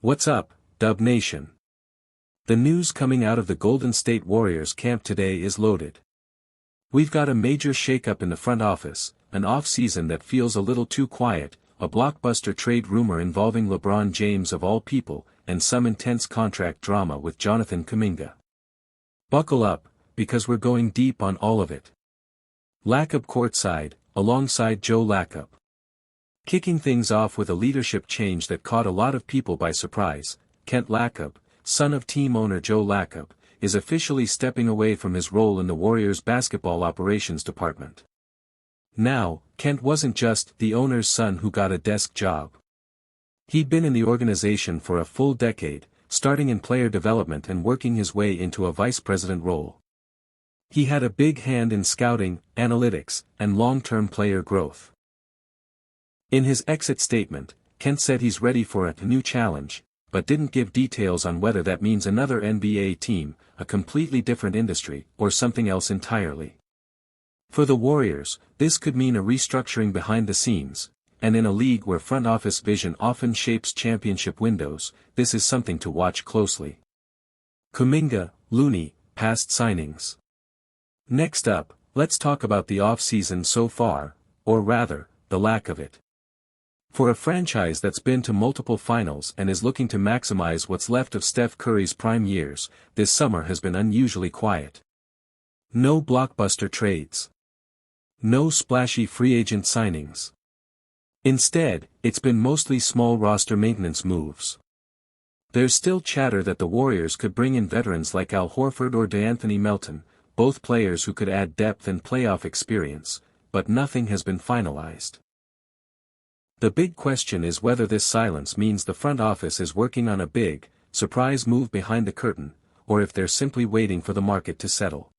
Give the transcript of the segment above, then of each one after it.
What's up, Dub Nation? The news coming out of the Golden State Warriors camp today is loaded. We've got a major shakeup in the front office, an off-season that feels a little too quiet, a blockbuster trade rumor involving LeBron James of all people, and some intense contract drama with Jonathan Kuminga. Buckle up, because we're going deep on all of it. Lacob courtside, alongside Joe Lacob. Kicking things off with a leadership change that caught a lot of people by surprise, Kent Lacob, son of team owner Joe Lacob, is officially stepping away from his role in the Warriors' basketball operations department. Now, Kent wasn't just the owner's son who got a desk job. He'd been in the organization for a full decade, starting in player development and working his way into a vice president role. He had a big hand in scouting, analytics, and long-term player growth. In his exit statement, Kent said he's ready for a new challenge, but didn't give details on whether that means another NBA team, a completely different industry, or something else entirely. For the Warriors, this could mean a restructuring behind the scenes, and in a league where front office vision often shapes championship windows, this is something to watch closely. Kuminga, Looney, past signings. Next up, let's talk about the offseason so far, or rather, the lack of it. For a franchise that's been to multiple finals and is looking to maximize what's left of Steph Curry's prime years, this summer has been unusually quiet. No blockbuster trades. No splashy free agent signings. Instead, it's been mostly small roster maintenance moves. There's still chatter that the Warriors could bring in veterans like Al Horford or DeAnthony Melton, both players who could add depth and playoff experience, but nothing has been finalized. The big question is whether this silence means the front office is working on a big, surprise move behind the curtain, or if they're simply waiting for the market to settle.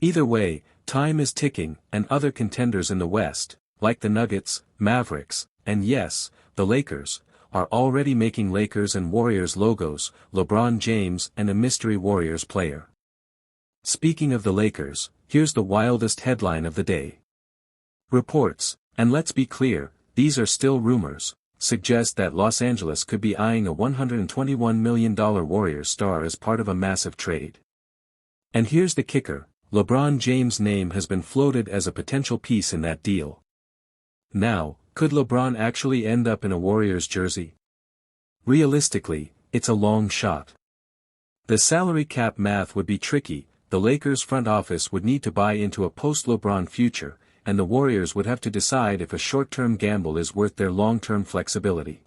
Either way, time is ticking, and other contenders in the West, like the Nuggets, Mavericks, and yes, the Lakers, are already making Lakers and Warriors logos, LeBron James and a mystery Warriors player. Speaking of the Lakers, here's the wildest headline of the day. Reports, and let's be clear, these are still rumors, suggest that Los Angeles could be eyeing a $121 million Warriors star as part of a massive trade. And here's the kicker, LeBron James' name has been floated as a potential piece in that deal. Now, could LeBron actually end up in a Warriors jersey? Realistically, it's a long shot. The salary cap math would be tricky, the Lakers' front office would need to buy into a post-LeBron future, and the Warriors would have to decide if a short-term gamble is worth their long-term flexibility.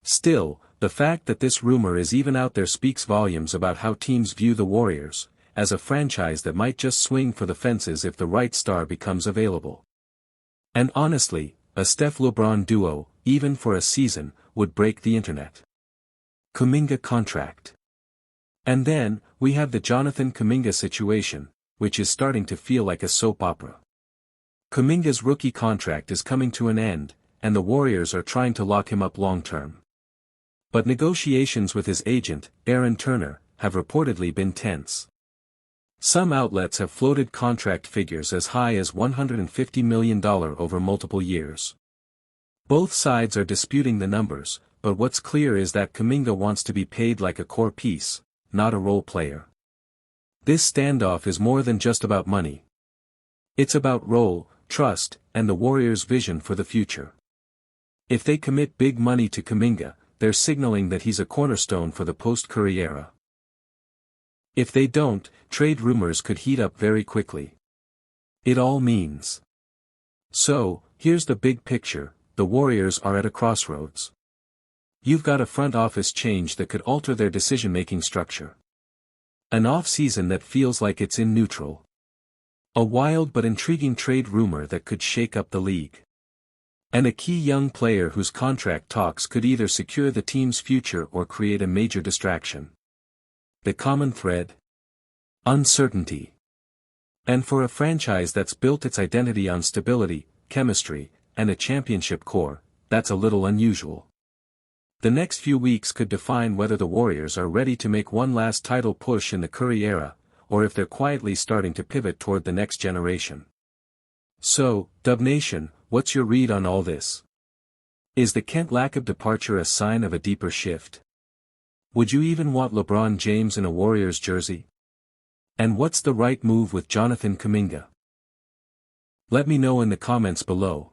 Still, the fact that this rumor is even out there speaks volumes about how teams view the Warriors, as a franchise that might just swing for the fences if the right star becomes available. And honestly, a Steph-LeBron duo, even for a season, would break the internet. Kuminga contract. And then, we have the Jonathan Kuminga situation, which is starting to feel like a soap opera. Kuminga's rookie contract is coming to an end, and the Warriors are trying to lock him up long-term. But negotiations with his agent, Aaron Turner, have reportedly been tense. Some outlets have floated contract figures as high as $150 million over multiple years. Both sides are disputing the numbers, but what's clear is that Kuminga wants to be paid like a core piece, not a role player. This standoff is more than just about money. It's about role, trust, and the Warriors' vision for the future. If they commit big money to Kuminga, they're signaling that he's a cornerstone for the post-Curry era. If they don't, trade rumors could heat up very quickly. It all means. So, here's the big picture, the Warriors are at a crossroads. You've got a front office change that could alter their decision-making structure. An off-season that feels like it's in neutral. A wild but intriguing trade rumor that could shake up the league. And a key young player whose contract talks could either secure the team's future or create a major distraction. The common thread? Uncertainty. And for a franchise that's built its identity on stability, chemistry, and a championship core, that's a little unusual. The next few weeks could define whether the Warriors are ready to make one last title push in the Curry era, or if they're quietly starting to pivot toward the next generation. So, Dub Nation, what's your read on all this? Is the Kent lack of departure a sign of a deeper shift? Would you even want LeBron James in a Warriors jersey? And what's the right move with Jonathan Kuminga? Let me know in the comments below.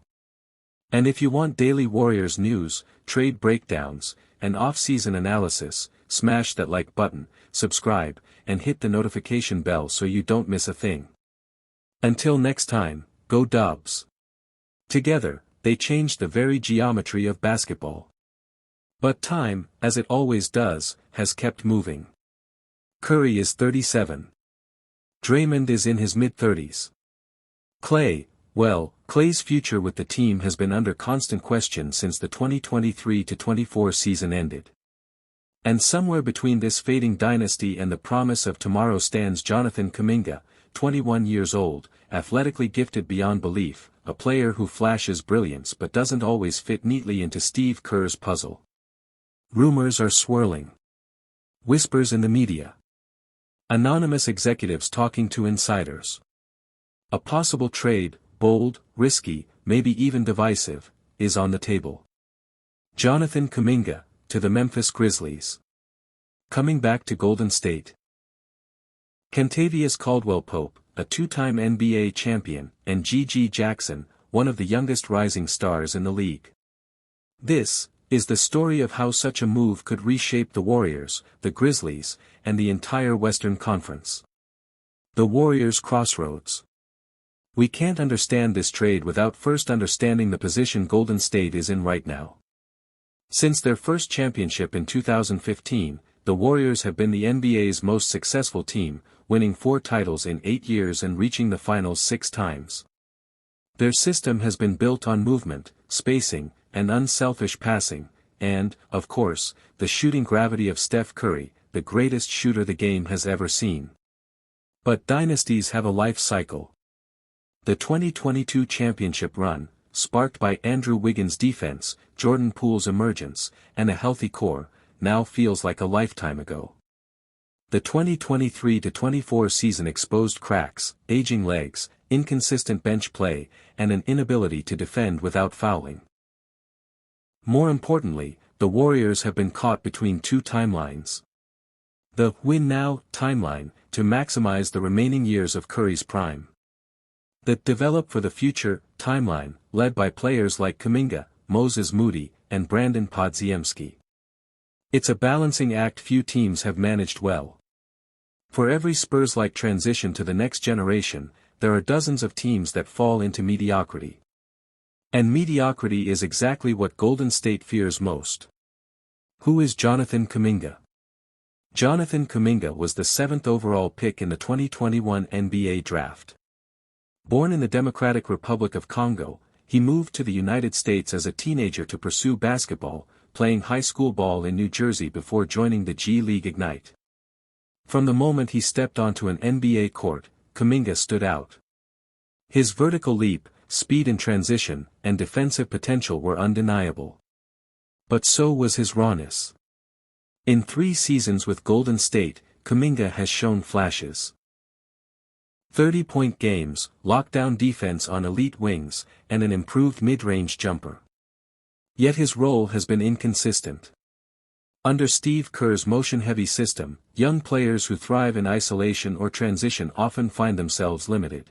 And if you want daily Warriors news, trade breakdowns, and off-season analysis, smash that like button, subscribe, and hit the notification bell so you don't miss a thing. Until next time, go Dubs. Together, they changed the very geometry of basketball. But time, as it always does, has kept moving. Curry is 37. Draymond is in his mid-30s. Klay's future with the team has been under constant question since the 2023-24 season ended. And somewhere between this fading dynasty and the promise of tomorrow stands Jonathan Kuminga, 21 years old, athletically gifted beyond belief, a player who flashes brilliance but doesn't always fit neatly into Steve Kerr's puzzle. Rumors are swirling. Whispers in the media. Anonymous executives talking to insiders. A possible trade, bold, risky, maybe even divisive, is on the table. Jonathan Kuminga, to the Memphis Grizzlies. Coming back to Golden State. Kentavious Caldwell-Pope, a two-time NBA champion, and G.G. Jackson, one of the youngest rising stars in the league. This is the story of how such a move could reshape the Warriors, the Grizzlies, and the entire Western Conference. The Warriors' crossroads. We can't understand this trade without first understanding the position Golden State is in right now. Since their first championship in 2015, the Warriors have been the NBA's most successful team, winning 4 titles in 8 years and reaching the finals 6 times. Their system has been built on movement, spacing, and unselfish passing, and, of course, the shooting gravity of Steph Curry, the greatest shooter the game has ever seen. But dynasties have a life cycle. The 2022 championship run, sparked by Andrew Wiggins' defense, Jordan Poole's emergence, and a healthy core, now feels like a lifetime ago. The 2023-24 season exposed cracks, aging legs, inconsistent bench play, and an inability to defend without fouling. More importantly, the Warriors have been caught between 2 timelines. The win now timeline, to maximize the remaining years of Curry's prime. The develop for the future timeline, led by players like Kuminga, Moses Moody, and Brandon Podziemski. It's a balancing act few teams have managed well. For every Spurs-like transition to the next generation, there are dozens of teams that fall into mediocrity. And mediocrity is exactly what Golden State fears most. Who is Jonathan Kuminga? Jonathan Kuminga was the 7th overall pick in the 2021 NBA draft. Born in the Democratic Republic of Congo, he moved to the United States as a teenager to pursue basketball, playing high school ball in New Jersey before joining the G League Ignite. From the moment he stepped onto an NBA court, Kuminga stood out. His vertical leap, speed in transition, and defensive potential were undeniable. But so was his rawness. In 3 seasons with Golden State, Kuminga has shown flashes. 30-point games, lockdown defense on elite wings, and an improved mid-range jumper. Yet his role has been inconsistent. Under Steve Kerr's motion-heavy system, young players who thrive in isolation or transition often find themselves limited.